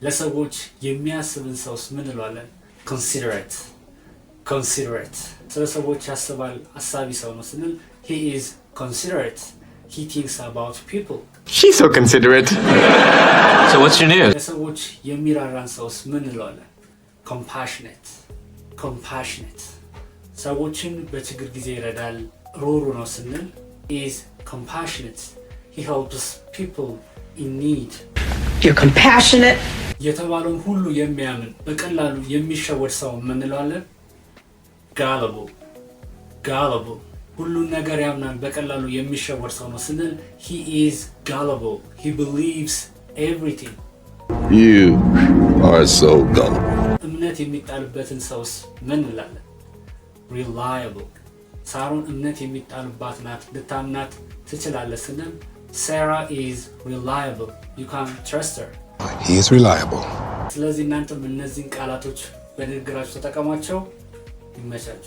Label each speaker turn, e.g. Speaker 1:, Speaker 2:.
Speaker 1: ለሰዎች የሚያስብን ሰውስ ምን እንለዋለን? considerate ስለ ሰዎች ያስባል አሳቢ ሰው ነው ስንል he is considerate. He thinks about people.
Speaker 2: She's so considerate. So what's your news?
Speaker 1: ለሰዎች የሚራራን ሰውስ ምን እንለዋለን? compassionate. ሰዎችን በችግር ጊዜ ይረዳል ሩሩ ነው ስንል is compassionate. He helps people in need.
Speaker 3: You're compassionate.
Speaker 1: የተባለውን ሁሉ የሚያምን በቀላሉ የሚሸወድ ሰው ምን እንለዋለን? gullible. ሁሉን ነገር ያምናል በቀላሉ የሚሸወድ ሰው ነው ስንል he is gullible. He believes everything.
Speaker 4: You are so gullible.
Speaker 1: እምነት የሚጣልበትን ሰውስ ምን እንላለን? reliable. ሳሮን እምነት የሚጣልባት ናት ልታምናት ትችላለህ ስንል Sarah is reliable. You can trust her.
Speaker 4: He is reliable.
Speaker 1: ስለዚህ እናንተም እነዚህን ቃላቶች በንግግራችሁ ተጠቀሟቸው። ይመቻችሁ።